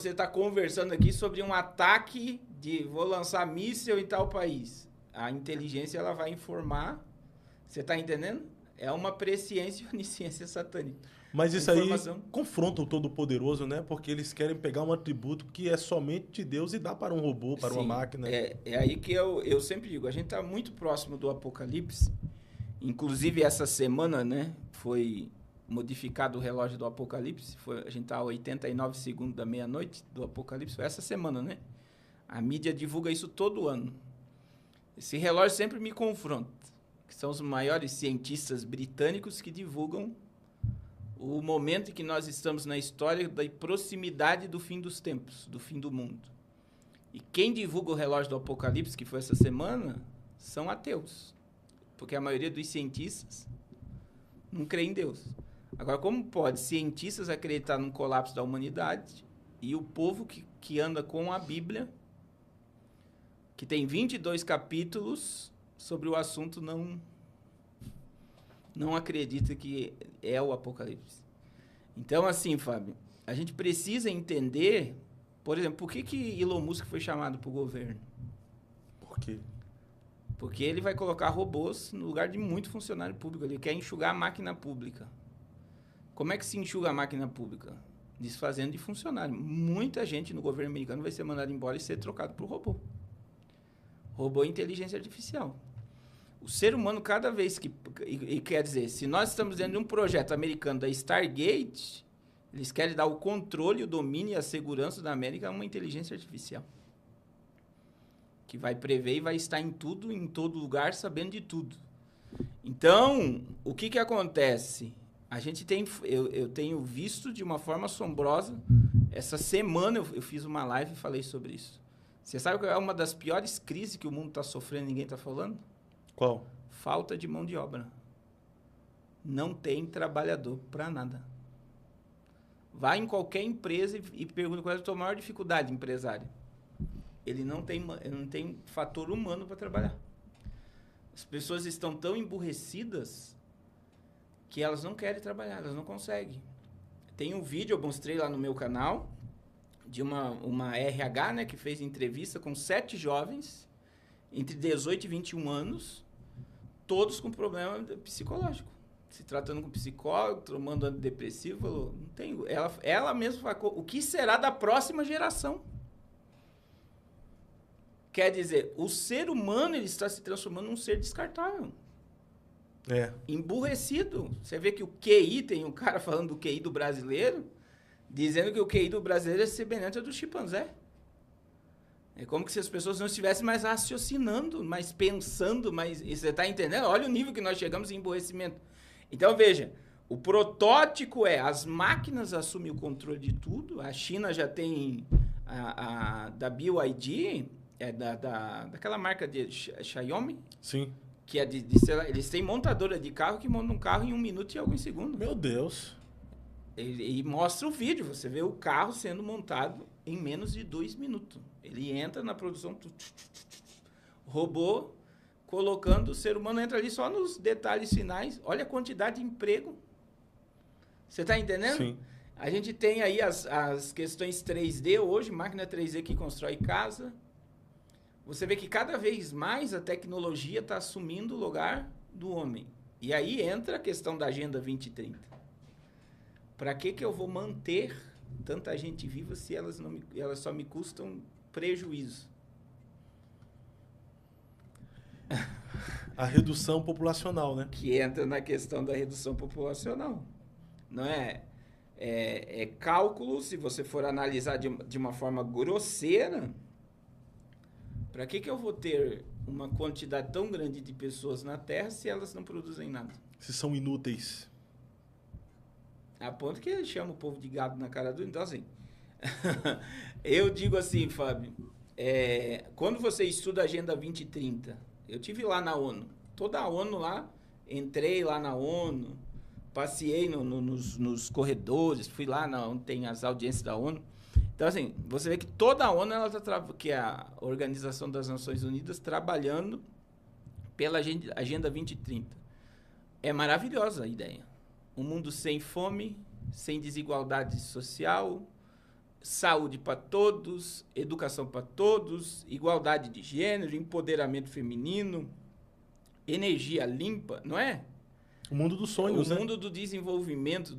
Você está conversando aqui sobre um ataque de vou lançar míssil em tal país. A inteligência ela vai informar. Você está entendendo? É uma presciência e onisciência satânica. Mas A isso aí informação... confronta o Todo-Poderoso, né? Porque eles querem pegar um atributo que é somente de Deus e dar para um robô, para uma Sim, máquina. é aí que eu sempre digo, a gente está muito próximo do Apocalipse. Inclusive, essa semana, né, foi modificado o relógio do Apocalipse. A gente está a 89 segundos da meia-noite do Apocalipse. Foi essa semana, né? A mídia divulga isso todo ano. Esse relógio sempre me confronta, que são os maiores cientistas britânicos que divulgam o momento em que nós estamos na história da proximidade do fim dos tempos, do fim do mundo. E quem divulga o relógio do Apocalipse, que foi essa semana, são ateus. Porque a maioria dos cientistas não crê em Deus. Agora, como pode cientistas acreditar num colapso da humanidade e o povo que anda com a Bíblia, que tem 22 capítulos sobre o assunto, não acredita que é o Apocalipse? Então, assim, Fábio, a gente precisa entender, por exemplo, por que Elon Musk foi chamado para o governo? Por quê? Porque ele vai colocar robôs no lugar de muito funcionário público. Ele quer enxugar a máquina pública. Como é que se enxuga a máquina pública? Desfazendo de funcionário. Muita gente no governo americano vai ser mandada embora e ser trocado por robô. Robô é inteligência artificial. O ser humano, cada vez que... E quer dizer, se nós estamos dentro de um projeto americano da Stargate, eles querem dar o controle, o domínio e a segurança da América a uma inteligência artificial. Que vai prever e vai estar em tudo, em todo lugar, sabendo de tudo. Então, o que acontece? A gente tem... Eu tenho visto de uma forma assombrosa. Essa semana eu fiz uma live e falei sobre isso. Você sabe qual é uma das piores crises que o mundo está sofrendo e ninguém está falando? Qual? Falta de mão de obra. Não tem trabalhador para nada. Vai em qualquer empresa e pergunta qual é a tua maior dificuldade, empresário. Ele não tem fator humano para trabalhar. As pessoas estão tão emburrecidas que elas não querem trabalhar, elas não conseguem. Tem um vídeo, eu mostrei lá no meu canal, de uma RH, né, que fez entrevista com 7 jovens, entre 18 e 21 anos, todos com problema psicológico. Se tratando com psicólogo, tomando antidepressivo, falou, não tem. Ela mesma falou, o que será da próxima geração? Quer dizer, o ser humano ele está se transformando num ser descartável. É. Emburrecido. Você vê que o QI, tem um cara falando do QI do brasileiro, dizendo que o QI do brasileiro é semelhante ao do chimpanzé. É como que se as pessoas não estivessem mais raciocinando, mais pensando, mais... E você está entendendo? Olha o nível que nós chegamos em emburrecimento. Então, veja, o protótipo é as máquinas assumem o controle de tudo. A China já tem da BYD, daquela marca de Xiaomi. Sim. Que é eles têm montadora de carro que monta um carro em 1 minuto e alguns segundos. Meu Deus. E mostra o vídeo, você vê o carro sendo montado em menos de 2 minutos. Ele entra na produção, robô colocando, o ser humano entra ali só nos detalhes finais. Olha a quantidade de emprego. Você está entendendo? Sim. A gente tem aí as questões 3D hoje, máquina 3D que constrói casa. Você vê que cada vez mais a tecnologia está assumindo o lugar do homem. E aí entra a questão da Agenda 2030. Para que eu vou manter tanta gente viva se elas só me custam prejuízo? A redução populacional, né? Que entra na questão da redução populacional. Não é? É cálculo, se você for analisar de uma forma grosseira, para que eu vou ter uma quantidade tão grande de pessoas na Terra se elas não produzem nada? Se são inúteis. A ponto que ele chama o povo de gado na cara do... Então, assim, eu digo assim, Fábio, quando você estuda a Agenda 2030, eu tive lá na ONU, toda a ONU lá, entrei lá na ONU, passei nos corredores, fui lá onde tem as audiências da ONU. Então, assim, você vê que toda a ONU, que é a Organização das Nações Unidas, trabalhando pela Agenda 2030. É maravilhosa a ideia. Um mundo sem fome, sem desigualdade social, saúde para todos, educação para todos, igualdade de gênero, empoderamento feminino, energia limpa, não é? O mundo dos sonhos, O mundo do desenvolvimento,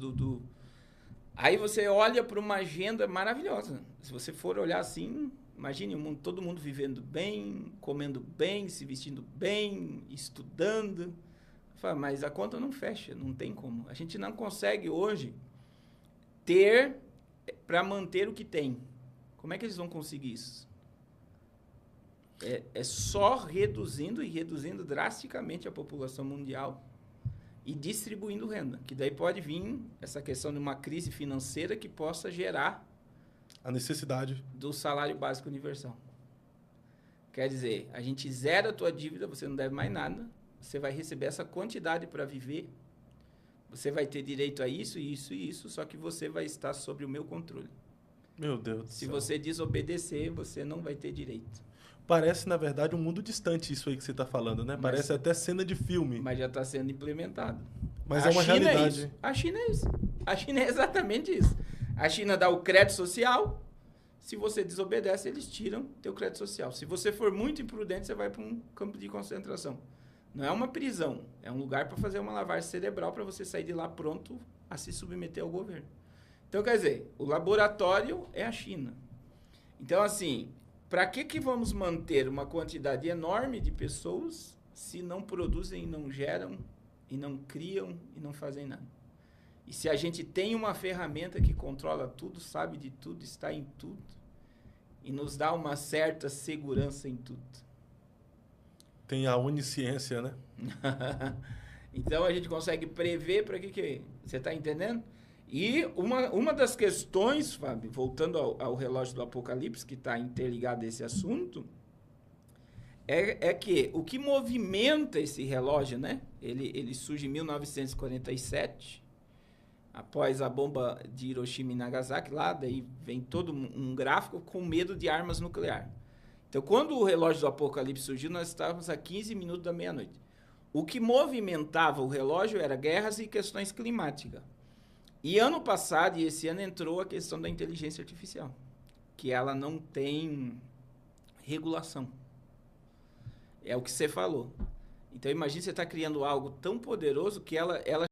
Aí você olha para uma agenda maravilhosa. Se você for olhar assim, imagine todo mundo vivendo bem, comendo bem, se vestindo bem, estudando. Fala, mas a conta não fecha, não tem como. A gente não consegue hoje ter para manter o que tem. Como é que eles vão conseguir isso? É só reduzindo e reduzindo drasticamente a população mundial e distribuindo renda. Que daí pode vir essa questão de uma crise financeira que possa gerar a necessidade do salário básico universal. Quer dizer, a gente zera a tua dívida, você não deve mais nada, você vai receber essa quantidade para viver, você vai ter direito a isso, isso e isso, só que você vai estar sob o meu controle. Meu Deus do céu. Se você desobedecer, você não vai ter direito. Parece, na verdade, um mundo distante isso aí que você está falando, né? Parece até cena de filme. Mas já está sendo implementado. Mas é uma realidade. A China é isso. A China é exatamente isso. A China dá o crédito social. Se você desobedece, eles tiram teu crédito social. Se você for muito imprudente, você vai para um campo de concentração. Não é uma prisão. É um lugar para fazer uma lavagem cerebral para você sair de lá pronto a se submeter ao governo. Então, quer dizer, o laboratório é a China. Então, assim, para que vamos manter uma quantidade enorme de pessoas se não produzem, não geram, e não criam, e não fazem nada? E se a gente tem uma ferramenta que controla tudo, sabe de tudo, está em tudo, e nos dá uma certa segurança em tudo. Tem a onisciência, né? Então, a gente consegue prever para que... Você está entendendo? E uma das questões, Fábio, voltando ao relógio do Apocalipse, que está interligado a esse assunto, é que o que movimenta esse relógio, né? Ele surge em 1947, após a bomba de Hiroshima e Nagasaki, lá daí vem todo um gráfico com medo de armas nucleares. Então, quando o relógio do Apocalipse surgiu, nós estávamos a 15 minutos da meia-noite. O que movimentava o relógio era guerras e questões climáticas. E ano passado e esse ano entrou a questão da inteligência artificial, que ela não tem regulação. É o que você falou. Então, imagine você está criando algo tão poderoso que ela